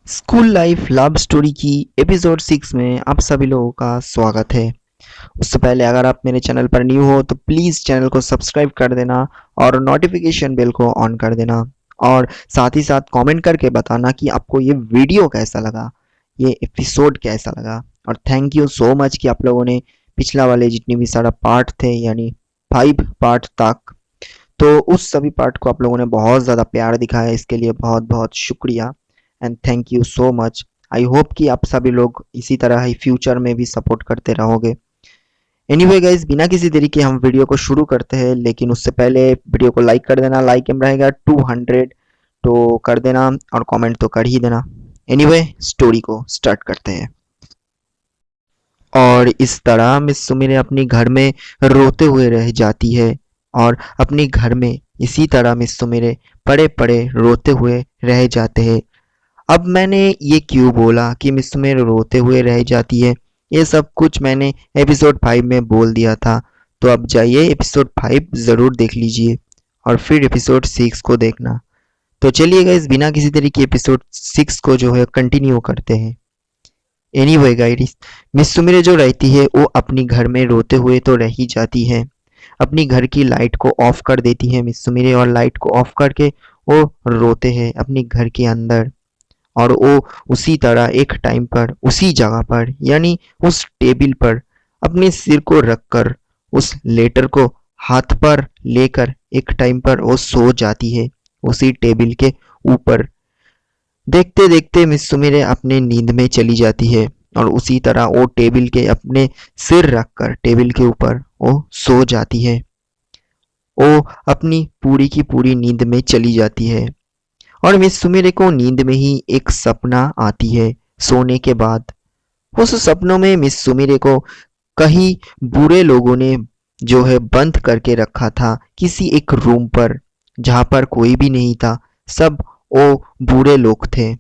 School life love story की episode 6 में आप सभी लोगों का स्वागत है। उससे पहले अगर आप मेरे चैनल पर न्यू हो तो प्लीज़ चैनल को सब्सक्राइब कर देना और नोटिफिकेशन बेल को ऑन कर देना और साथ ही साथ कमेंट करके बताना कि आपको ये वीडियो कैसा लगा, ये एपिसोड कैसा लगा। और थैंक यू सो मच कि आप लोगों ने पिछला वाले जितनी भी सारा पार्ट थे यानी 5 पार्ट तक, तो उस सभी पार्ट को आप लोगों ने बहुत ज़्यादा प्यार दिखाया, इसके लिए बहुत बहुत शुक्रिया and thank you so much. I hope कि आप सभी लोग इसी तरह ही फ्यूचर में भी सपोर्ट करते रहोगे। एनीवे गाइज, बिना किसी देरी के हम वीडियो को शुरू करते हैं, लेकिन उससे पहले वीडियो को लाइक कर देना। लाइक एम रहेगा 200 तो कर देना और कमेंट तो कर ही देना। एनीवे स्टोरी को स्टार्ट करते हैं। और इस तरह मिस सुमी अपनी घर में रोते हुए रह जाती है और अपनी घर में इसी तरह मिस सुमी पड़े पड़े रोते हुए रह जाते हैं। अब मैंने ये क्यों बोला कि मिस सुमी रोते हुए रह जाती है, ये सब कुछ मैंने एपिसोड 5 में बोल दिया था। तो अब जाइए एपिसोड 5 ज़रूर देख लीजिए और फिर एपिसोड 6 को देखना। तो चलिए गाइस, बिना किसी तरीके एपिसोड 6 को जो है कंटिन्यू करते हैं। एनीवे गाइस, मिस सुमी जो रहती है वो अपनी घर में रोते हुए तो रह ही जाती है। अपनी घर की लाइट को ऑफ कर देती है मिस सुमी और लाइट को ऑफ करके वो रोते हैं अपनी घर के अंदर। और वो उसी तरह एक टाइम पर उसी जगह पर यानी उस टेबल पर अपने सिर को रखकर उस लेटर को हाथ पर लेकर एक टाइम पर वो सो जाती है उसी टेबल के ऊपर। देखते देखते मिस सुमी अपने नींद में चली जाती है और उसी तरह वो टेबल के अपने सिर रखकर टेबल के ऊपर वो सो जाती है। वो अपनी पूरी की पूरी नींद में चली जाती है और मिस सुमी को नींद में ही एक सपना आती है सोने के बाद। उस सपनों में मिस सुमी को कई बुरे लोगों ने जो है बंद करके रखा था किसी एक रूम पर जहां पर कोई भी नहीं था, सब वो बुरे लोग थे।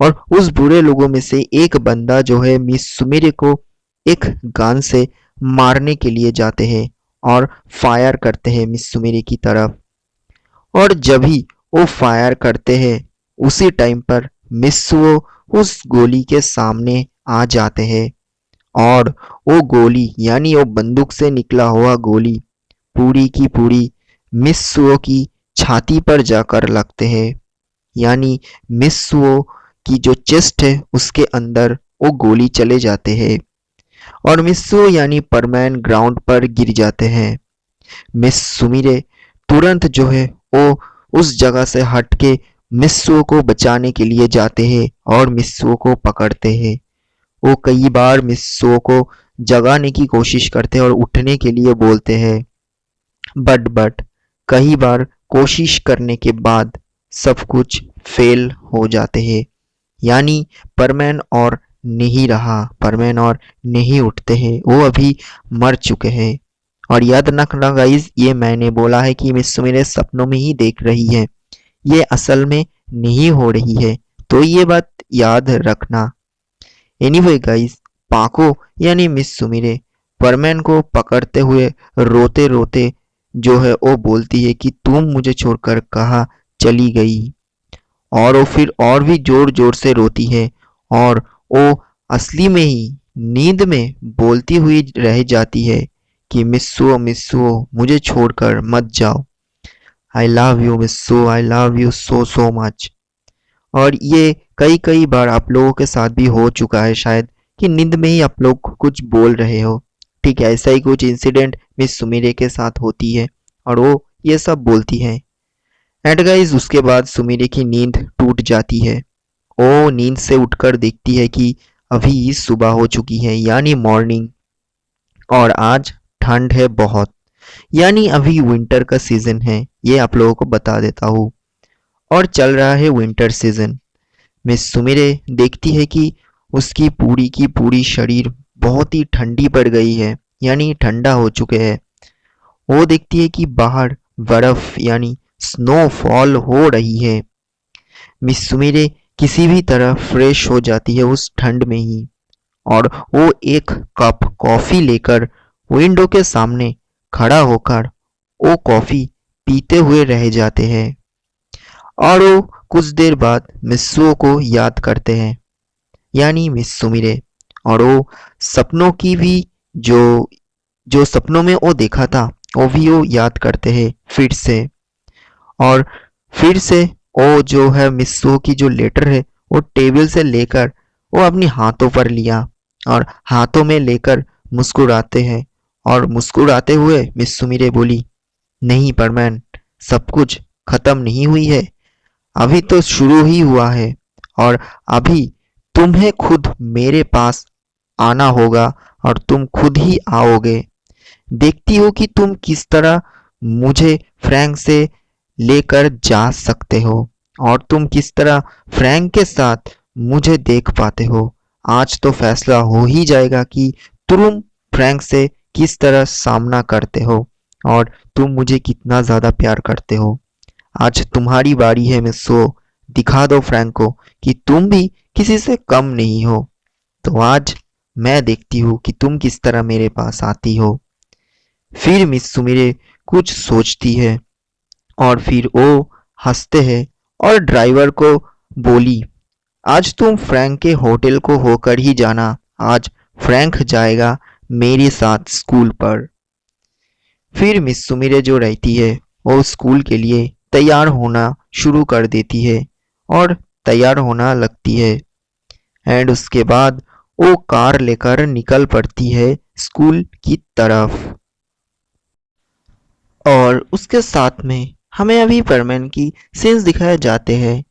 और उस बुरे लोगों में से एक बंदा जो है मिस सुमी को एक गन से मारने के लिए जाते हैं और फायर करते हैं मिस सुमी की तरफ। और जब भी वो फायर करते हैं उसी टाइम पर मिस वो उस गोली के सामने आ जाते हैं और वो गोली यानी वो बंदूक से निकला हुआ गोली पूरी की पूरी मिस सुओ की छाती पर जाकर लगते हैं। यानी मिस सुओ की जो चेस्ट है उसके अंदर वो गोली चले जाते हैं और मिस सुओ यानी परमैन ग्राउंड पर गिर जाते हैं। मिस सुमी तुरंत जो है वो उस जगह से हट के मिस्सू को बचाने के लिए जाते हैं और मिस्सू को पकड़ते हैं। वो कई बार मिस्सू को जगाने की कोशिश करते हैं और उठने के लिए बोलते हैं, बट कई बार कोशिश करने के बाद सब कुछ फेल हो जाते हैं। यानी परमैन और नहीं रहा, परमैन और नहीं उठते हैं, वो अभी मर चुके हैं। और याद रखना गाइज, ये मैंने बोला है कि मिस सुमी सपनों में ही देख रही है, ये असल में नहीं हो रही है, तो ये बात याद रखना। एनीवे गाइज, पाको यानी मिस सुमी परमैन को पकड़ते हुए रोते रोते जो है वो बोलती है कि तुम मुझे छोड़कर कहाँ चली गई। और वो फिर और भी जोर जोर से रोती है और वो असली में ही नींद में बोलती हुई रह जाती है कि मिस्सू मुझे छोड़कर मत जाओ, I love you miss you, I love you so so much. और ये कई कई बार आप लोगों के साथ भी हो चुका है शायद कि नींद में ही आप लोग कुछ बोल रहे हो। ठीक है, ऐसा ही कुछ इंसिडेंट मिस सुमी के साथ होती है और वो ये सब बोलती है। एंड गाइज, उसके बाद सुमी की नींद टूट जाती है। वो नींद से उठकर देखती है कि अभी सुबह हो चुकी है यानी मॉर्निंग, और आज ठंड है बहुत, यानी अभी विंटर का सीजन है, ये आप लोगों को बता देता हूँ। और चल रहा है विंटर सीजन। मिस सुमी देखती है कि उसकी पूरी की पूरी शरीर बहुत ही ठंडी पड़ गई है, यानी ठंडा हो चुके हैं। वो देखती है कि बाहर बर्फ यानी स्नोफॉल हो रही है। मिस सुमी किसी भी तरह फ्रेश हो जाती है उस ठंड में ही और वो एक कप कॉफी लेकर विंडो के सामने खड़ा होकर वो कॉफी पीते हुए रह जाते हैं। और वो कुछ देर बाद मिस्सुओ को याद करते हैं, यानी मिस सुमिरे। और वो सपनों की भी जो जो सपनों में वो देखा था वो भी वो याद करते हैं फिर से। और फिर से वो जो है मिस्सुओ की जो लेटर है वो टेबल से लेकर वो अपनी हाथों पर लिया और हाथों में लेकर मुस्कुराते हैं। और मुस्कुराते हुए मिस सुमिरे बोली, नहीं परमैन, सब कुछ खत्म नहीं हुई है, अभी तो शुरू ही हुआ है। और अभी तुम्हें खुद मेरे पास आना होगा और तुम खुद ही आओगे। देखती हो कि तुम किस तरह मुझे फ्रैंक से लेकर जा सकते हो और तुम किस तरह फ्रैंक के साथ मुझे देख पाते हो। आज तो फैसला हो ही जाएगा कि तुम फ्रैंक से किस तरह सामना करते हो और तुम मुझे कितना ज़्यादा प्यार करते हो। आज तुम्हारी बारी है मिस्सो, दिखा दो फ्रैंक को कि तुम भी किसी से कम नहीं हो। तो आज मैं देखती हूँ कि तुम किस तरह मेरे पास आती हो। फिर मिस सुमिरे कुछ सोचती है और फिर वो हंसते हैं और ड्राइवर को बोली, आज तुम फ्रैंक के होटल को होकर ही जाना, आज फ्रैंक जाएगा मेरे साथ स्कूल पर। फिर मिस सुमिरे जो रहती है वो स्कूल के लिए तैयार होना शुरू कर देती है और तैयार होना लगती है। एंड उसके बाद वो कार लेकर निकल पड़ती है स्कूल की तरफ। और उसके साथ में हमें अभी परमैन की सीन्स दिखाए जाते हैं।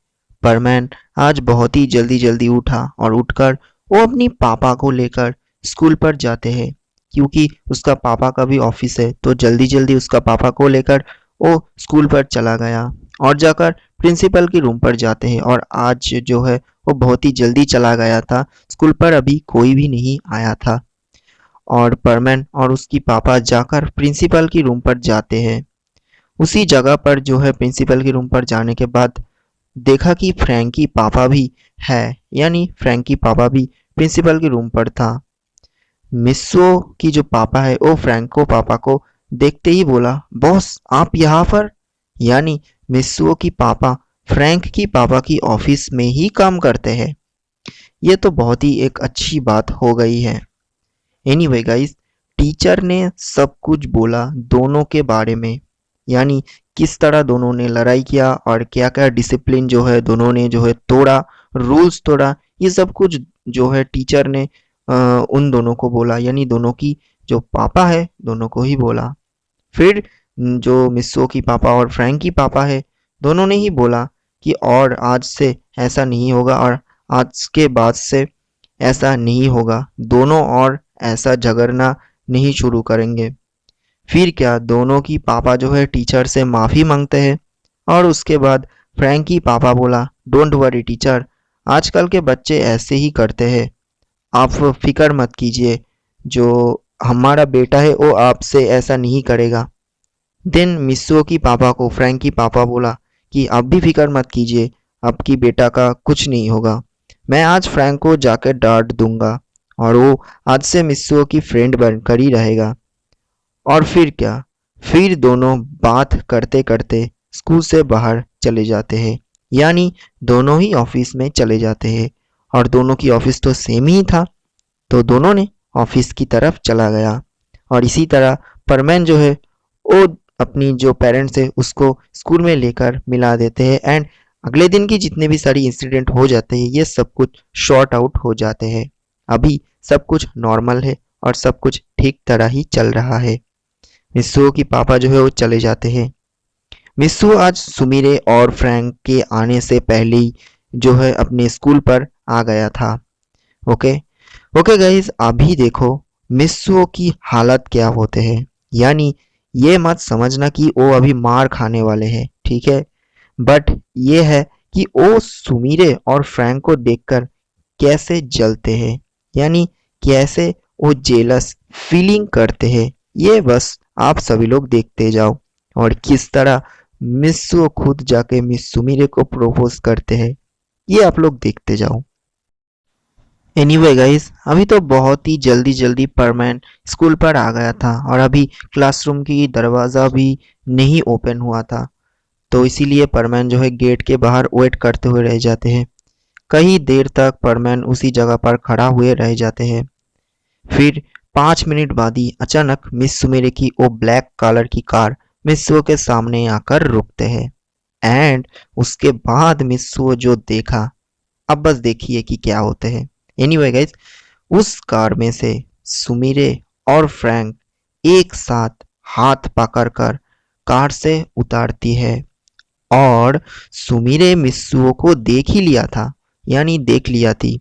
परमैन आज बहुत ही जल्दी जल्दी उठा और उठकर वो अपनी पापा को लेकर स्कूल पर जाते हैं, क्योंकि उसका पापा का भी ऑफिस है। तो जल्दी जल्दी उसका पापा को लेकर वो स्कूल पर चला गया और जाकर प्रिंसिपल के रूम पर जाते हैं। और आज जो है वो बहुत ही जल्दी चला गया था, स्कूल पर अभी कोई भी नहीं आया था। और परमैन और उसकी पापा जाकर प्रिंसिपल की रूम पर जाते हैं। उसी जगह पर जो है प्रिंसिपल के रूम पर जाने के बाद देखा कि फ्रैंकी पापा भी है, यानी फ्रैंकी पापा भी प्रिंसिपल के रूम पर था। मिस्सो की जो पापा है वो फ्रैंको पापा को देखते ही बोला, बॉस आप यहाँ पर? यानी मिस्सो की पापा फ्रैंक की पापा की ऑफिस में ही काम करते हैं। ये तो बहुत ही एक अच्छी बात हो गई है। एनीवे गाइस, टीचर ने सब कुछ बोला दोनों के बारे में, यानी किस तरह दोनों ने लड़ाई किया और क्या क्या डिसिप्लिन जो है दोनों ने जो है तोड़ा, रूल्स तोड़ा। ये सब कुछ जो है टीचर ने उन दोनों को बोला, यानी दोनों की जो पापा है दोनों को ही बोला। फिर जो मिस्सो की पापा और फ्रैंक की पापा है दोनों ने ही बोला कि और आज से ऐसा नहीं होगा और आज के बाद से ऐसा नहीं होगा, दोनों और ऐसा झगड़ना नहीं शुरू करेंगे। फिर क्या दोनों की पापा जो है टीचर से माफ़ी मांगते हैं और उसके बाद फ्रैंक की पापा बोला, डोंट वरी टीचर, आजकल के बच्चे ऐसे ही करते हैं, आप फिक्र मत कीजिए, जो हमारा बेटा है वो आपसे ऐसा नहीं करेगा। देन मिस्सो की पापा को फ्रैंक की पापा बोला कि आप भी फिक्र मत कीजिए, आपकी बेटा का कुछ नहीं होगा, मैं आज फ्रैंक को जाकर डांट दूंगा और वो आज से मिस्सो की फ्रेंड बनकर ही रहेगा। और फिर क्या, फिर दोनों बात करते करते स्कूल से बाहर चले जाते हैं, यानी दोनों ही ऑफिस में चले जाते हैं। और दोनों की ऑफिस तो सेम ही था, तो दोनों ने ऑफिस की तरफ चला गया। और इसी तरह परमैन जो है वो अपनी जो पेरेंट्स है उसको स्कूल में लेकर मिला देते हैं। एंड अगले दिन की जितने भी सारी इंसिडेंट हो जाते हैं ये सब कुछ शॉर्ट आउट हो जाते हैं। अभी सब कुछ नॉर्मल है और सब कुछ ठीक तरह ही चल रहा है। मिस्सू की पापा जो है वो चले जाते हैं। मिस्सू आज सुमिरे और फ्रैंक के आने से पहले ही जो है अपने स्कूल पर आ गया था। ओके ओके गाइज, अभी देखो मिस्सू की हालत क्या होते हैं, यानी ये मत समझना कि वो अभी मार खाने वाले हैं, ठीक है, बट ये है कि वो सुमिरे और फ्रैंक को देखकर कैसे जलते हैं, यानी कैसे वो जेलस फीलिंग करते हैं। ये बस आप सभी लोग देखते जाओ और किस तरह मिस्सू खुद जाके मिस सुमिरे को प्रपोज करते हैं, ये आप लोग देखते जाओ। एनीवे गाइस, अभी तो बहुत ही जल्दी जल्दी परमैन स्कूल पर आ गया था और अभी क्लासरूम की दरवाज़ा भी नहीं ओपन हुआ था। तो इसीलिए परमैन जो है गेट के बाहर वेट करते हुए रह जाते हैं। कई देर तक परमैन उसी जगह पर खड़ा हुए रह जाते हैं। फिर 5 मिनट बाद ही अचानक मिस सुमेरे की वो ब्लैक कलर की कार मिस्सुओ के सामने आकर रुकते हैं। एंड उसके बाद मिस्सुओ जो देखा, अब बस देखिए कि क्या होते हैं। एनीवे गाइस, उस कार में से सुमिरे और फ्रैंक एक साथ हाथ पकड़कर कार से उतारती है। और सुमिरे मिस्सुओ को देख ही लिया था, यानी देख लिया थी।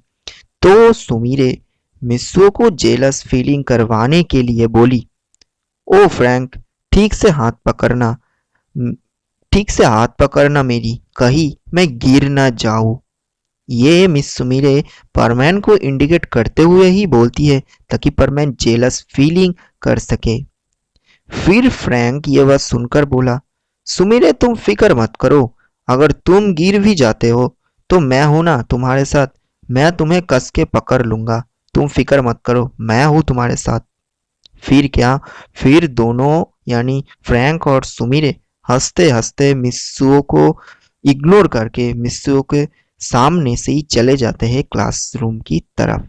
तो सुमिरे मिस्सुओ को जेलस फीलिंग करवाने के लिए बोली, ओ फ्रैंक, ठीक से हाथ पकड़ना, ठीक से हाथ पकड़ना मेरी, कहीं मैं गिर ना जाऊं। ये मिस सुमिरे परमैन को इंडिकेट करते हुए ही बोलती है ताकि परमैन जेलस फीलिंग कर सके। फिर फ्रैंक ये बात सुनकर बोला, सुमिरे तुम फिक्र मत करो, अगर तुम गिर भी जाते हो तो मैं हूं ना तुम्हारे साथ, मैं तुम्हें कस के पकड़ लूंगा, तुम फिक्र मत करो, मैं हूं तुम्हारे साथ। फिर क्या, फिर दोनों यानी फ्रैंक और सुमिरे हंसते हंसते मिस्सुओ को इग्नोर करके मिस्सुओ के सामने से ही चले जाते हैं क्लासरूम की तरफ।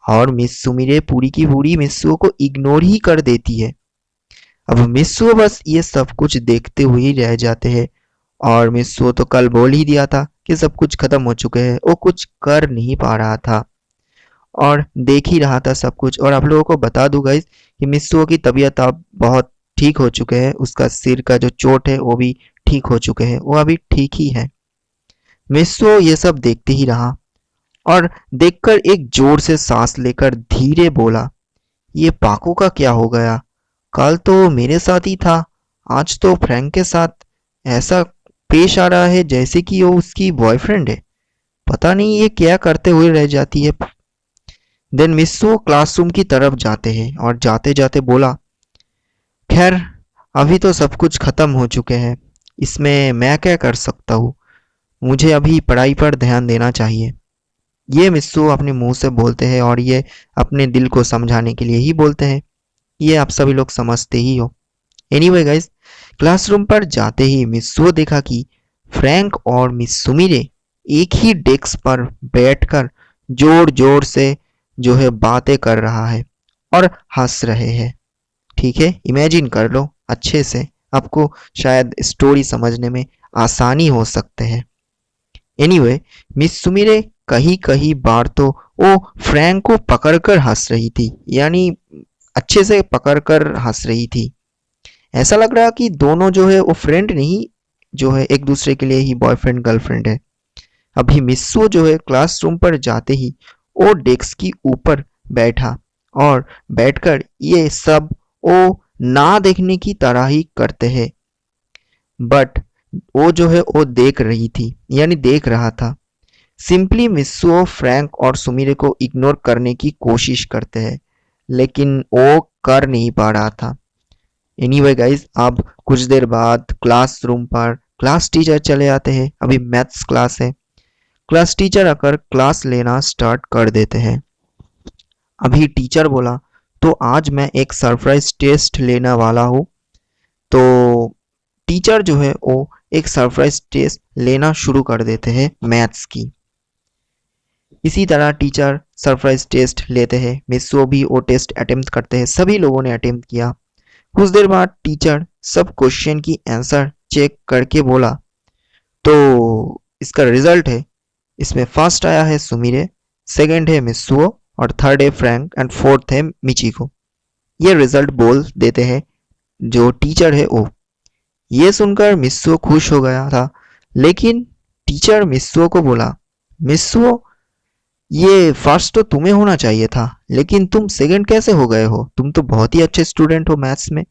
और मिस सुमिरे पूरी की पूरी मिस्सुओ को इग्नोर ही कर देती है। अब मिस्सुओ बस ये सब कुछ देखते हुए ही रह जाते हैं। और मिस्सुओ तो कल बोल ही दिया था कि सब कुछ खत्म हो चुके हैं, वो कुछ कर नहीं पा रहा था और देख ही रहा था सब कुछ। और आप लोगों को बता दूं गाइस कि मिस्सुओ की तबीयत अब बहुत ठीक हो चुके हैं, उसका सिर का जो चोट है वो भी ठीक हो चुके हैं, वो अभी ठीक ही है। मिस्सुओ ये सब देखते ही रहा और देखकर एक जोर से सांस लेकर धीरे बोला, ये पाको का क्या हो गया? कल तो मेरे साथ ही था, आज तो फ्रैंक के साथ ऐसा पेश आ रहा है जैसे कि वो उसकी बॉयफ्रेंड है। पता नहीं ये क्या करते हुए रह जाती है। देन मिस्सो क्लासरूम की तरफ जाते हैं और जाते जाते बोला, खैर अभी तो सब कुछ खत्म हो चुके हैं, इसमें मैं क्या कर सकता हूँ, मुझे अभी पढ़ाई पर ध्यान देना चाहिए। ये मिस्सो अपने मुंह से बोलते हैं और ये अपने दिल को समझाने के लिए ही बोलते हैं, ये आप सभी लोग समझते ही हो। एनीवे गाइस, क्लासरूम पर जाते ही मिस्सो देखा कि फ्रैंक और मिस सुमिरे एक ही डेस्क पर बैठकर जोर जोर से जो है बातें कर रहा है और हंस रहे हैं। ठीक है, इमेजिन कर लो अच्छे से, आपको शायद स्टोरी समझने में आसानी हो सकते हैं। एनीवे, मिस सुमिरे कहीं कहीं बार तो वो फ्रैंक को पकड़कर हंस रही थी, यानी अच्छे से पकड़कर हंस रही थी। ऐसा लग रहा कि दोनों जो है वो फ्रेंड नहीं, जो है एक दूसरे के लिए ही बॉयफ्रेंड गर्लफ्रेंड है। अभी मिस्सो जो है क्लासरूम पर जाते ही वो डेस्क की ऊपर बैठा और बैठकर ये सब वो ना देखने की तरह ही करते हैं। बट वो जो है वो देख रही थी, यानी देख रहा था। सिंपली मिस्सो फ्रैंक और सुमिरे को इग्नोर करने की कोशिश करते हैं, लेकिन वो कर नहीं पा रहा था। एनीवे गाइस, अब कुछ देर बाद क्लासरूम पर क्लास टीचर चले आते हैं। अभी मैथ्स क्लास है। क्लास टीचर आकर क्लास लेना स्टार्ट कर देते हैं। अभी टीचर बोला, तो आज मैं एक सरप्राइज टेस्ट लेने वाला हूँ। तो टीचर जो है वो एक सरप्राइज टेस्ट लेना शुरू कर देते हैं मैथ्स की। इसी तरह टीचर सरप्राइज टेस्ट लेते हैं, मिस्सो भी वो टेस्ट अटेम्प्ट करते हैं, सभी लोगों ने अटेम्प्ट किया। कुछ देर बाद टीचर सब क्वेश्चन की आंसर चेक करके बोला, तो इसका रिजल्ट है, इसमें फर्स्ट आया है सुमिरे, सेकंड है मिस्सुओ और थर्ड है फ्रैंक एंड फोर्थ है मिचिको। ये रिजल्ट बोल देते हैं जो टीचर है वो। ये सुनकर मिस्सुओ खुश हो गया था, लेकिन टीचर मिस्सुओ को बोला, मिस्सुओ ये फर्स्ट तो तुम्हें होना चाहिए था, लेकिन तुम सेकंड कैसे हो गए हो? तुम तो बहुत ही अच्छे स्टूडेंट हो मैथ्स में,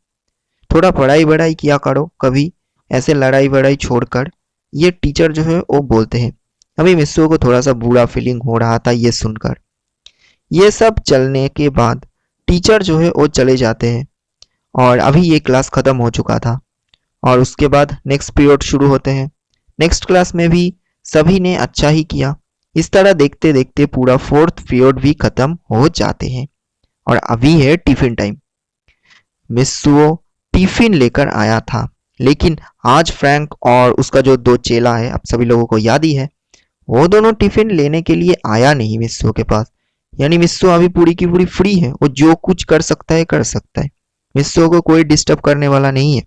थोड़ा पढ़ाई वढ़ाई किया करो कभी, ऐसे लड़ाई वड़ाई छोड़कर। ये टीचर जो है वो बोलते हैं। अभी मिस्सो को थोड़ा सा बुरा फीलिंग हो रहा था ये सुनकर। ये सब चलने के बाद टीचर जो है वो चले जाते हैं और अभी ये क्लास खत्म हो चुका था और उसके बाद नेक्स्ट पीरियड शुरू होते हैं। नेक्स्ट क्लास में भी सभी ने अच्छा ही किया। इस तरह देखते देखते पूरा फोर्थ पीरियड भी खत्म हो जाते हैं और अभी है टिफिन टाइम। मिस्सुओ टिफिन लेकर आया था लेकिन आज फ्रैंक और उसका जो दो चेला है, आप सभी लोगों को याद ही है, वो दोनों टिफिन लेने के लिए आया नहीं मिस्सो के पास। यानी मिस्सो अभी पूरी की पूरी फ्री है, वो जो कुछ कर सकता है कर सकता है। मिस्सो को कोई डिस्टर्ब करने वाला नहीं है।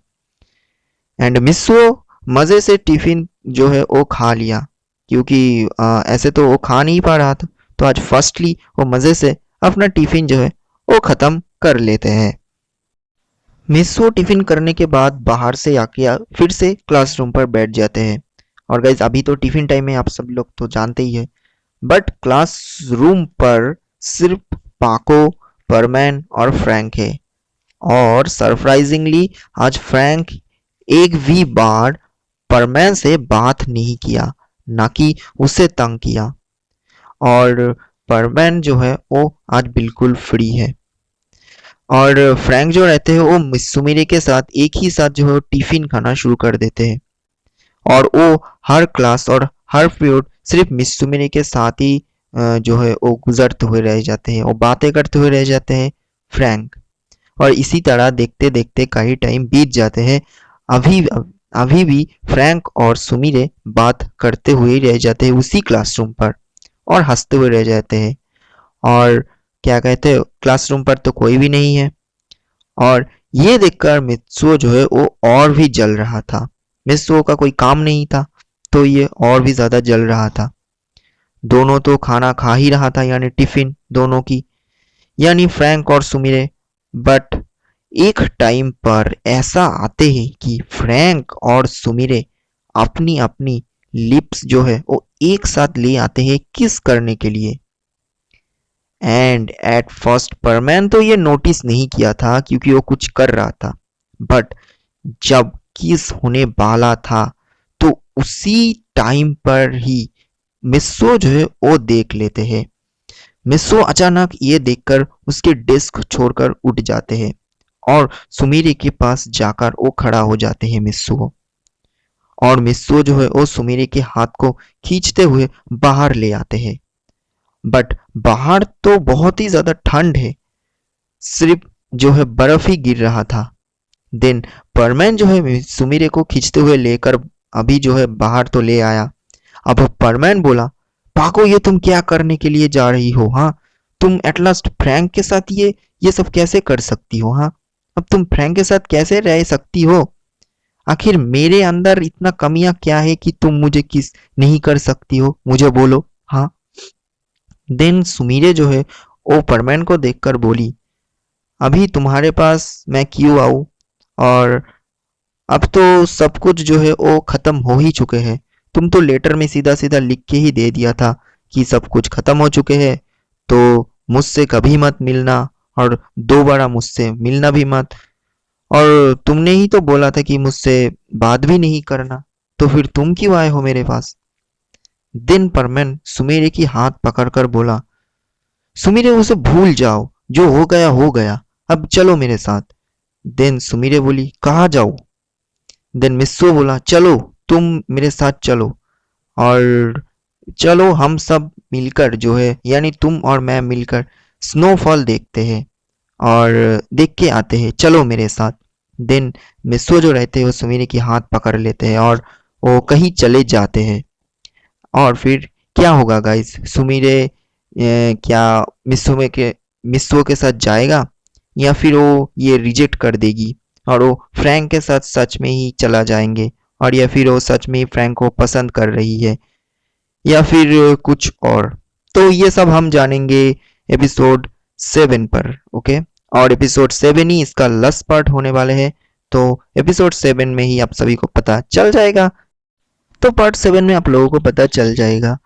एंड मिस्सो मजे से टिफिन जो है वो खा लिया, क्योंकि ऐसे तो वो खा नहीं पा रहा था। तो आज फर्स्टली वो मजे से अपना टिफिन जो है वो खत्म कर लेते हैं। मिस्सो टिफिन करने के बाद बाहर से आके फिर से क्लासरूम पर बैठ जाते हैं। और गाइज अभी तो टिफिन टाइम है, आप सब लोग तो जानते ही है। बट क्लासरूम पर सिर्फ पाको, परमैन और फ्रैंक है। और सरप्राइजिंगली आज फ्रैंक एक भी बार परमैन से बात नहीं किया, ना कि उसे तंग किया। और परमैन जो है वो आज बिल्कुल फ्री है। और फ्रैंक जो रहते हैं वो मिस्सुमिरे के साथ एक ही साथ जो है टिफिन खाना शुरू कर देते हैं। और वो हर क्लास और हर पीरियड सिर्फ मिस्सुमिरे के साथ ही जो है वो गुजरते हुए रह जाते हैं, वो बातें करते हुए रह जाते हैं फ्रैंक। और इसी तरह देखते देखते कई टाइम बीत जाते हैं। अभी अभी भी फ्रैंक और सुमिरे बात करते हुए रह जाते हैं उसी क्लासरूम पर, और हंसते हुए रह जाते हैं। और क्या कहते हैं, क्लासरूम पर तो कोई भी नहीं है। और ये देखकर मित्सुओ जो है वो और भी जल रहा था। मित्सुओ का कोई काम नहीं था, तो ये और भी ज्यादा जल रहा था। दोनों तो खाना खा ही रहा था, यानी टिफिन दोनों की, यानी फ्रैंक और सुमिरे। बट एक टाइम पर ऐसा आते हैं कि फ्रैंक और सुमिरे अपनी अपनी लिप्स जो है वो एक साथ ले आते हैं किस करने के लिए। एंड एट फर्स्ट परमैन तो ये नोटिस नहीं किया था क्योंकि वो कुछ कर रहा था। बट जब किस होने वाला था तो उसी टाइम पर ही मिस्सो जो है वो देख लेते हैं। मिस्सो अचानक ये देखकर उसके डेस्क छोड़कर उठ जाते हैं और सुमीरे के पास जाकर वो खड़ा हो जाते हैं मिस्सो। और मिस्सो जो है वो सुमीरे के हाथ को खींचते हुए बाहर ले आते हैं। बट बाहर तो बहुत ही ज्यादा ठंड है, सिर्फ जो है बर्फ ही गिर रहा था। देन परमैन जो है सुमीरे को खींचते हुए लेकर अभी जो है बाहर तो ले आया। अब परमैन बोला, पाको ये तुम क्या करने के लिए जा रही हो? हाँ, तुम एट लास्ट फ्रैंक के साथ ये सब कैसे कर सकती हो? हाँ, अब तुम फ्रैंक के साथ कैसे रह सकती हो? आखिर मेरे अंदर इतना कमियां क्या है कि तुम मुझे किस नहीं कर सकती हो? मुझे बोलो। हाँ। देन सुमीरे जो है वो परमैन को देखकर बोली, अभी तुम्हारे पास मैं क्यों आऊं? और अब तो सब कुछ जो है वो खत्म हो ही चुके हैं। तुम तो लेटर में सीधा सीधा लिख के ही दे दिया था कि सब कुछ खत्म हो चुके हैं, तो मुझसे कभी मत मिलना और दोबारा मुझसे मिलना भी मत। और तुमने ही तो बोला था कि मुझसे बात भी नहीं करना, तो फिर तुम क्यों आए हो मेरे पास? दिन परमैन सुमेरे की हाथ पकड़कर बोला, सुमीरे उसे भूल जाओ, जो हो गया हो गया, अब चलो मेरे साथ। देन सुमीरे बोली, कहाँ जाओ? देन मिस्सो बोला, चलो तुम मेरे साथ चलो, और चलो हम सब मिलकर जो है, यानी तुम और मैं मिलकर स्नोफॉल देखते हैं और देख के आते हैं, चलो मेरे साथ। देन मिस्सो जो रहते हैं वो सुमीरे की हाथ पकड़ लेते हैं और वो कहीं चले जाते हैं। और फिर क्या होगा गाइस? सुमीरे क्या मिस्सो के साथ जाएगा, या फिर वो ये रिजेक्ट कर देगी और वो फ्रैंक के साथ सच में ही चला जाएंगे, और या फिर वो सच में ही फ्रैंक को पसंद कर रही है, या फिर कुछ और? तो ये सब हम जानेंगे एपिसोड 7 पर। ओके, और एपिसोड 7 ही इसका लास्ट पार्ट होने वाले है, तो एपिसोड 7 में ही आप सभी को पता चल जाएगा। तो पार्ट 7 में आप लोगों को पता चल जाएगा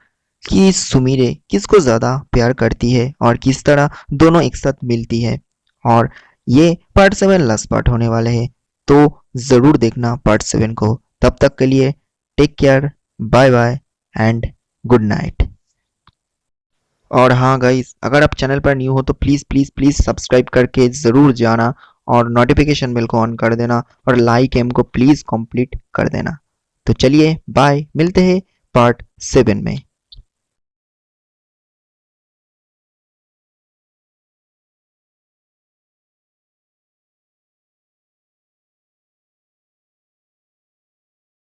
कि सुमीरे किसको ज्यादा प्यार करती है और किस तरह दोनों एक साथ मिलती है। और ये पार्ट 7 लास्ट पार्ट होने वाले हैं, तो जरूर देखना पार्ट 7 को। तब तक के लिए take care, bye bye and good night. और हाँ गाइस, अगर आप चैनल पर न्यू हो तो प्लीज़ प्लीज़ प्लीज़ सब्सक्राइब करके ज़रूर जाना और नोटिफिकेशन बेल को ऑन कर देना और लाइक एम को प्लीज़ कंप्लीट कर देना। तो चलिए बाय, मिलते हैं पार्ट 7 में।